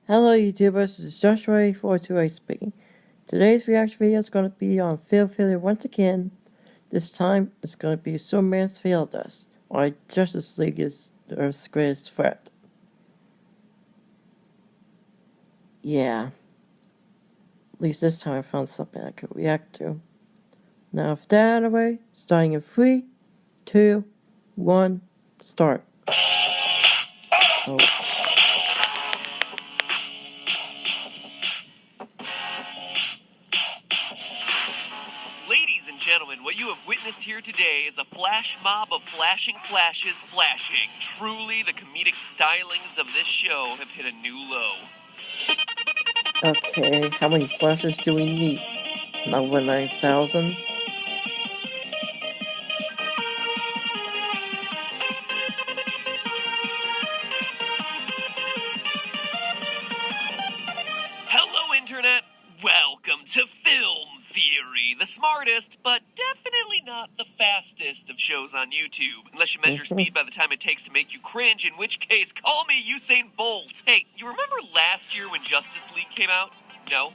Hello YouTubers, this is Joshua428 speaking. Today's reaction video is going to be on Field Failure once again. This time, it's going to be Superman's Field Dust, why Justice League is the Earth's greatest threat. Yeah, at least this time I found something I could react to. Now with that out of the way, starting in 3, 2, 1, start. Oh. Ladies and gentlemen, what you have witnessed here today is a flash mob of flashing flashes flashing. Truly, the comedic stylings of this show have hit a new low. Okay, how many flashes do we need? Number 9,000? Hello, Internet! Welcome to Film Theory, the smartest, but definitely not the fastest of shows on YouTube. Unless you measure speed by the time it takes to make you cringe, in which case, call me Usain Bolt. Hey, you remember last year when Justice League came out? No?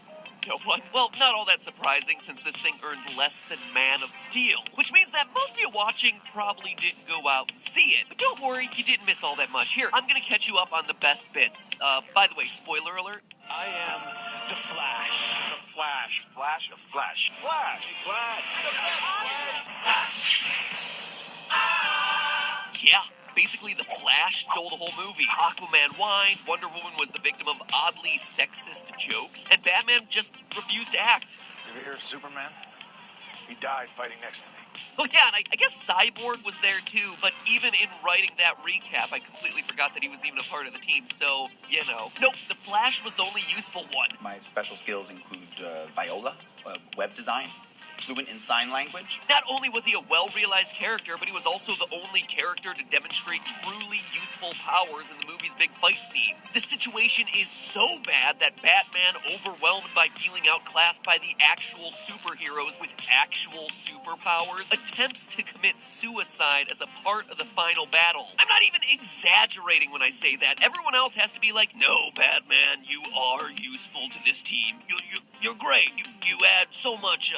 No one? Well, not all that surprising since this thing earned less than Man of Steel, which means that most of you watching probably didn't go out and see it. But don't worry, you didn't miss all that much. Here, I'm gonna catch you up on the best bits. By the way, spoiler alert. I am the Flash. The Flash. Flash. The Flash. Flash. Flash. Yeah, basically the Flash stole the whole movie. Aquaman whined, Wonder Woman was the victim of oddly sexist jokes, and Batman just refused to act. You ever hear of Superman? He died fighting next to me. Oh yeah, and I guess Cyborg was there too, but even in writing that recap, I completely forgot that he was even a part of the team, so, you know. Nope, the Flash was the only useful one. My special skills include Viola, web design, fluent in sign language. Not only was he a well-realized character, but he was also the only character to demonstrate truly useful powers in the movie's big fight scenes. The situation is so bad that Batman, overwhelmed by feeling outclassed by the actual superheroes with actual superpowers, attempts to commit suicide as a part of the final battle. I'm not even exaggerating when I say that. Everyone else has to be like, no, Batman, you are useful to this team. You're great. You add so much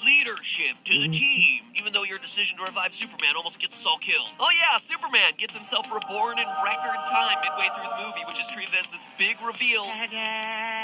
leadership to the team, even though your decision to revive Superman almost gets us all killed. Oh yeah, Superman gets himself reborn in record time midway through the movie, which is treated as this big reveal.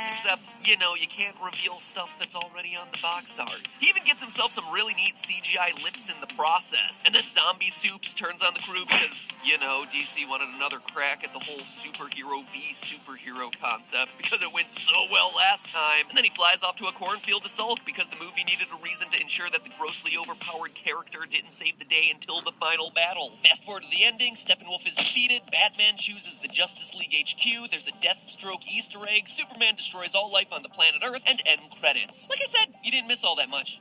Except, you know, you can't reveal stuff that's already on the box art. He even gets himself some really neat CGI lips in the process. And then Zombie Soups turns on the crew because, you know, DC wanted another crack at the whole superhero v superhero concept because it went so well last time. And then he flies off to a cornfield to sulk because the movie needed a reason to ensure that the grossly overpowered character didn't save the day until the final battle. Fast forward to the ending, Steppenwolf is defeated, Batman chooses the Justice League HQ, there's a Deathstroke Easter egg, Superman destroys all life on the planet Earth, and end credits. Like I said, you didn't miss all that much.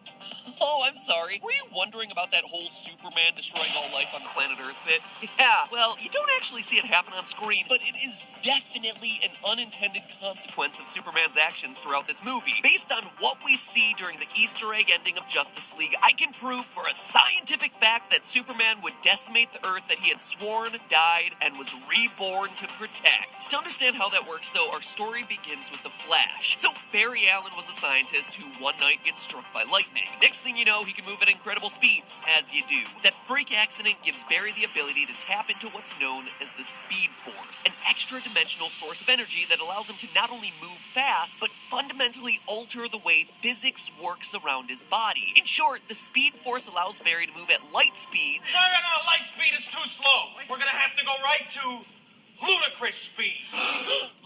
Oh, I'm sorry. Were you wondering about that whole Superman destroying all life on the planet Earth bit? Yeah, well, you don't actually see it happen on screen, but it is definitely an unintended consequence of Superman's actions throughout this movie. Based on what we see during the Easter egg ending of Justice League, I can prove for a scientific fact that Superman would decimate the Earth that he had sworn, died, and was reborn to protect. To understand how that works, though, our story begins with the Flash. So, Barry Allen was a scientist who one night gets struck by lightning. Next thing you know, he can move at incredible speeds, as you do. That freak accident gives Barry the ability to tap into what's known as the Speed Force, an extra-dimensional source of energy that allows him to not only move fast, but fundamentally alter the way physics works around his body. In short, the Speed Force allows Barry to move at light speeds. No, light speed is too slow. We're gonna have to go right to ludicrous speed.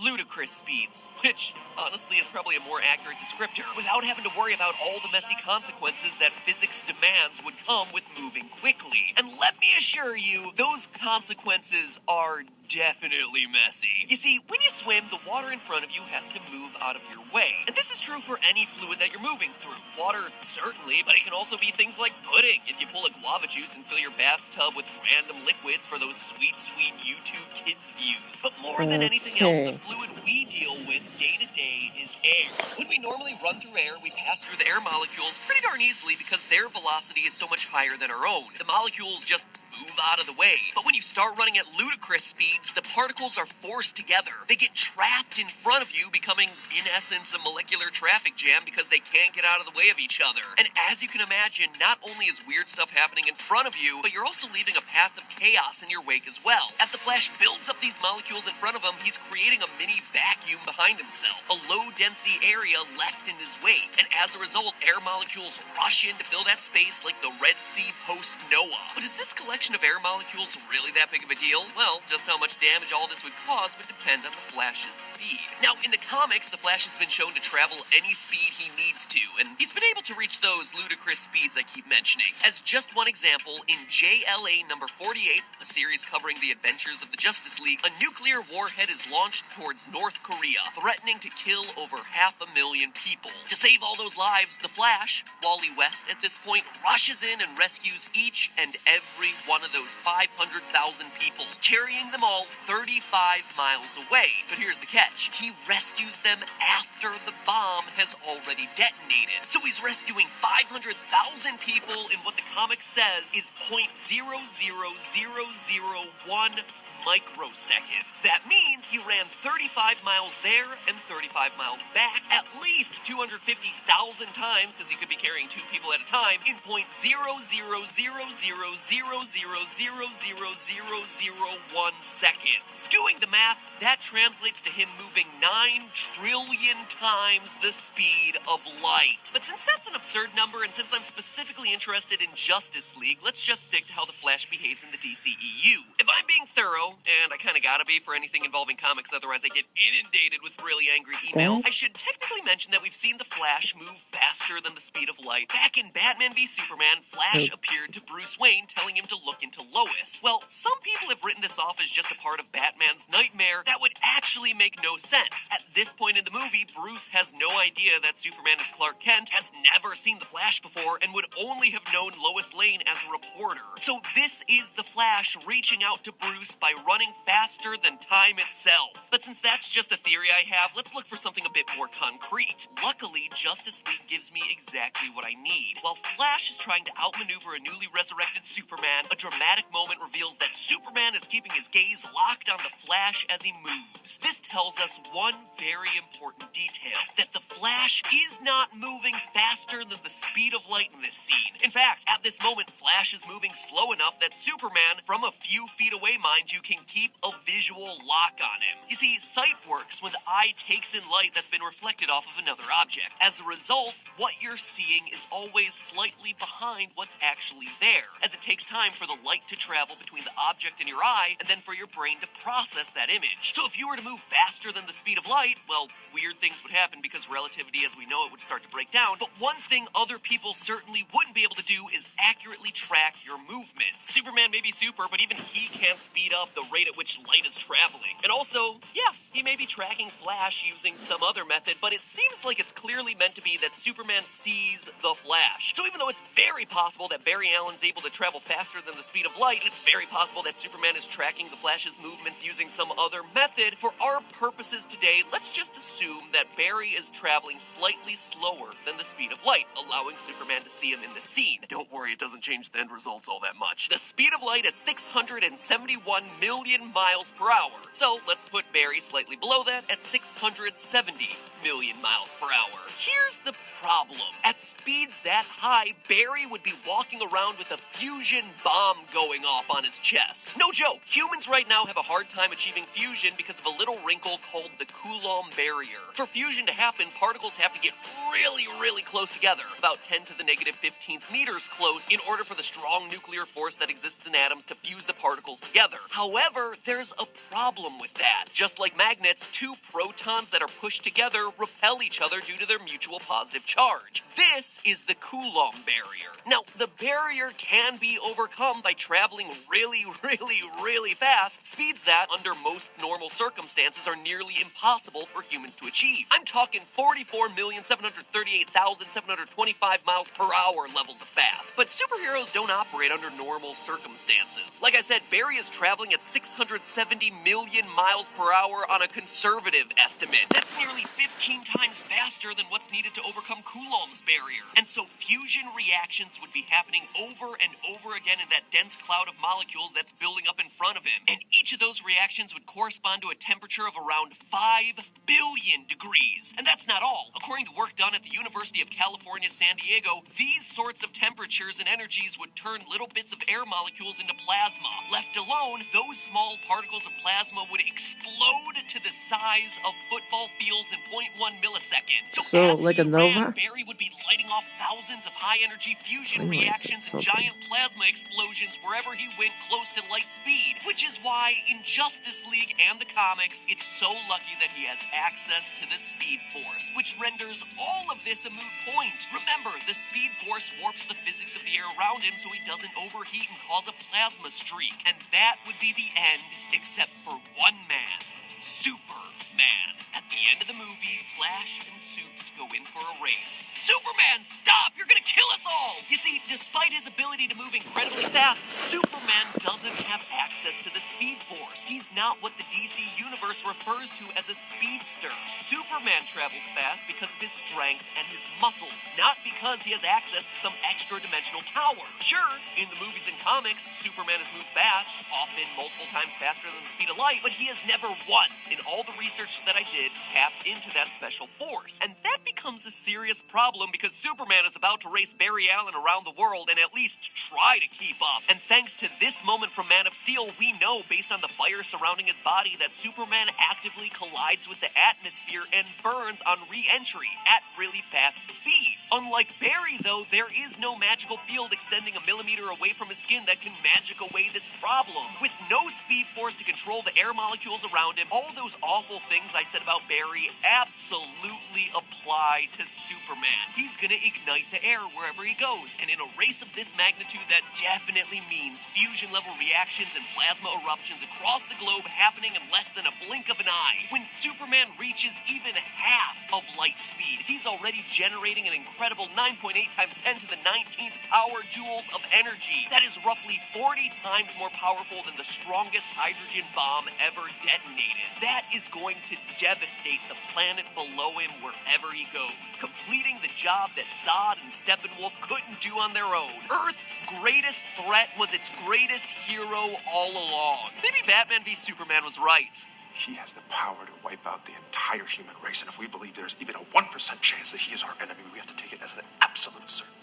Ludicrous speeds, which honestly is probably a more accurate descriptor, without having to worry about all the messy consequences that physics demands would come with moving quickly. And let me assure you, those consequences are definitely messy. You see, when you swim, the water in front of you has to move out of your way. And this is true for any fluid that you're moving through. Water, certainly, but it can also be things like pudding. If you pull a guava juice and fill your bathtub with random liquids for those sweet, sweet YouTube kids views. But more than anything else, the fluid we deal with day to day is air. When we normally run through air, we pass through the air molecules pretty darn easily because their velocity is so much higher than our own. The molecules just move out of the way. But when you start running at ludicrous speeds, the particles are forced together. They get trapped in front of you, becoming, in essence, a molecular traffic jam because they can't get out of the way of each other. And as you can imagine, not only is weird stuff happening in front of you, but you're also leaving a path of chaos in your wake as well. As the Flash builds up these molecules in front of him, he's creating a mini vacuum behind himself, a low-density area left in his wake. And as a result, air molecules rush in to fill that space like the Red Sea post-Noah. But is this collection of air molecules really that big of a deal? Well, just how much damage all this would cause would depend on the Flash's speed. Now, in the comics, the Flash has been shown to travel any speed he needs to, and he's been able to reach those ludicrous speeds I keep mentioning. As just one example, in JLA number 48, a series covering the adventures of the Justice League, a nuclear warhead is launched towards North Korea, threatening to kill over 500,000 people. To save all those lives, the Flash, Wally West at this point, rushes in and rescues each and every one of those 500,000 people, carrying them all 35 miles away. But here's the catch. He rescues them after the bomb has already detonated. So he's rescuing 500,000 people in what the comic says is 0.00001 microseconds. That means he ran 35 miles there and 35 miles back at least 250,000 times, since he could be carrying two people at a time, in 0.00000000001 seconds. Doing the math, that translates to him moving 9 trillion times the speed of light. But since that's an absurd number, and since I'm specifically interested in Justice League, let's just stick to how the Flash behaves in the DCEU. If I'm being thorough, and I kinda gotta be for anything involving comics, otherwise I get inundated with really angry emails, I should technically mention that we've seen the Flash move faster than the speed of light. Back in Batman v Superman, Flash appeared to Bruce Wayne, telling him to look into Lois. Well, some people have written this off as just a part of Batman's nightmare. That would actually make no sense. At this point in the movie, Bruce has no idea that Superman is Clark Kent, has never seen the Flash before, and would only have known Lois Lane as a reporter. So this is the Flash reaching out to Bruce by running faster than time itself. But since that's just a theory I have, let's look for something a bit more concrete. Luckily, Justice League gives me exactly what I need. While Flash is trying to outmaneuver a newly resurrected Superman, a dramatic moment reveals that Superman is keeping his gaze locked on the Flash as he moves. This tells us one very important detail, that the Flash is not moving faster than the speed of light in this scene. In fact, at this moment, Flash is moving slow enough that Superman, from a few feet away mind you, can keep a visual lock on him. You see, sight works when the eye takes in light that's been reflected off of another object. As a result, what you're seeing is always slightly behind what's actually there, as it takes time for the light to travel between the object and your eye, and then for your brain to process that image. So if you were to move faster than the speed of light, well, weird things would happen because relativity as we know it would start to break down. But one thing other people certainly wouldn't be able to do is accurately track your movements. Superman may be super, but even he can't speed up the rate at which light is traveling. And also, yeah, he may be tracking Flash using some other method, but it seems like it's clearly meant to be that Superman sees the Flash. So even though it's very possible that Barry Allen's able to travel faster than the speed of light, it's very possible that Superman is tracking the Flash's movements using some other method. For our purposes today, let's just assume that Barry is traveling slightly slower than the speed of light, allowing Superman to see him in the scene. Don't worry, it doesn't change the end results all that much. The speed of light is 671 million miles per hour. So let's put Barry slightly below that at 670 million miles per hour. Here's the problem. At speeds that high, Barry would be walking around with a fusion bomb going off on his chest. No joke, humans right now have a hard time achieving fusion because of a little wrinkle called the Coulomb barrier. For fusion to happen, particles have to get really, really close together, about 10 to the negative 15th meters close, in order for the strong nuclear force that exists in atoms to fuse the particles together. However, there's a problem with that. Just like magnets, two protons that are pushed together repel each other due to their mutual positive charge. This is the Coulomb barrier. Now, the barrier can be overcome by traveling really, really, really fast, speeds that, under most normal circumstances, are nearly impossible for humans to achieve. I'm talking 44,738,725 miles per hour levels of fast. But superheroes don't operate under normal circumstances. Like I said, Barry is traveling at 670 million miles per hour on on a conservative estimate. That's nearly 15 times faster than what's needed to overcome Coulomb's barrier. And so fusion reactions would be happening over and over again in that dense cloud of molecules that's building up in front of him. And each of those reactions would correspond to a temperature of around 5 billion degrees. And that's not all. According to work done at the University of California, San Diego, these sorts of temperatures and energies would turn little bits of air molecules into plasma. Left alone, those small particles of plasma would explode to the size of football fields in 0.1 millisecond. So, as like he a nova? ran, Barry would be lighting off thousands of high-energy fusion Anyways, reactions it's and something. giant plasma explosions wherever he went close to light speed. Which is why, in Justice League and the comics, it's so lucky that he has access to the Speed Force, which renders all of this a moot point. Remember, the Speed Force warps the physics of the air around him so he doesn't overheat and cause a plasma streak. And that would be the end, except for one man. Superman. At the end of the movie, Flash and Supes go in for a race. Superman, stop! You're gonna kill us all! You see, despite his ability to move incredibly fast, Superman doesn't have access to the Speed Force. He's not what the DC Universe refers to as a speedster. Superman travels fast because of his strength and his muscles, not because he has access to some extra-dimensional power. Sure, in the movies and comics, Superman has moved fast, often multiple times faster than the speed of light, but he has never once, in all the research that I did, tapped into that special force. And that becomes a serious problem because Superman is about to race Barry Allen around the world and at least try to keep up. And thanks to this moment from Man of Steel, we know, based on the fire surrounding his body, that Superman actively collides with the atmosphere and burns on re-entry at really fast speeds. Unlike Barry, though, there is no magical field extending a millimeter away from his skin that can magic away this problem. With no speed force to control the air molecules around him, all those awful things I said about Barry absolutely apply to Superman. He's gonna ignite the air wherever he goes, and in a race of this magnitude, that definitely means fusion-level reactions and plasma eruptions across the globe happening in less than a blink of an eye. When Superman reaches even half of light speed, he's already generating an incredible 9.8 times 10 to the 19th power joules of energy. That is roughly 40 times more powerful than the strongest hydrogen bomb ever detonated. That is going to devastate the planet below him wherever he goes, completing the job that Zod and Steppenwolf couldn't do on their own. Earth's greatest threat was its greatest hero all along. Maybe Batman v Superman was right. He has the power to wipe out the entire human race, and if we believe there's even a 1% chance that he is our enemy, we have to take it as an absolute certainty.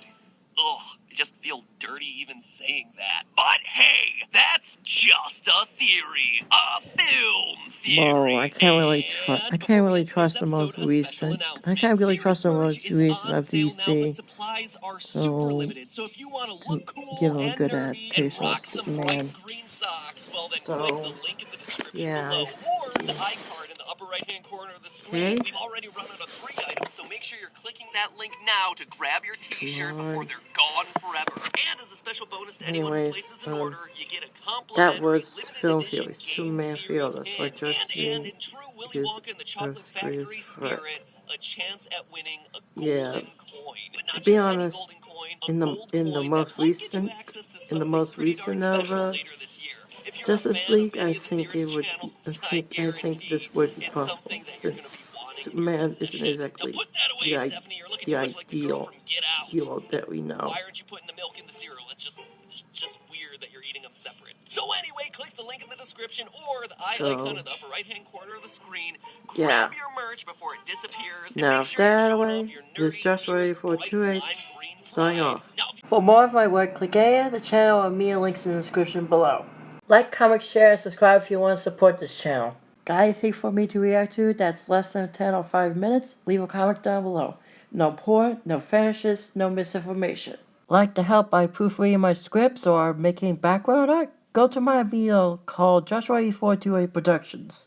Ugh, I just feel dirty even saying that. But hey, that's just a theory. A film theory. Whoa, I can't really trust the most recent. I can't really trust the most recent of DC. Supplies are So, super limited. So if you want to look cool give a and good nerdy and adaptation of rock some Superman. bright green socks, well then click the link in the description yeah, below I or see. the iCard in the upper right-hand corner of the screen. Okay. We've already run out of 3 items, so make sure you're clicking that link now to grab your t-shirt before they're gone forever. And as a special bonus to anyone who places an order, you get a complimentary that was limited Film edition Theory, Game Superman Theory Field. That's pin. what just And in true Willy Wonka and the Chocolate Factory spirit, a chance at winning a golden coin. But not to be just honest, any golden coin, a in the gold in the coin most that will get you recent access to in the something most pretty recent darn of special later this year. If you're a Justice fan of League, I Vinny the think it Theorist would. channels, I think this would be it's possible. something that you're Since gonna be wanting in your Superman isn't possession. exactly Now put that away, Stephanie. You're looking the too much like the girl ideal from Get Out. hero that we know. Why aren't you putting the milk in the cereal? It's just weird that you're eating them separate. So anyway, click the link in the description or the eye icon in the upper right-hand corner of the screen. Grab your merch before it disappears. Now, and make sure that you're way, off your this is Just Ready for 28. Sign pride. off. For more of my work, click any of the channel and media links in the description below. Like, comment, share, and subscribe if you want to support this channel. Got anything for me to react to that's less than 10 or 5 minutes? Leave a comment down below. No porn, no fetishes, no misinformation. Like to help by proofreading my scripts or making background art? Go to my email called Joshua428 Productions.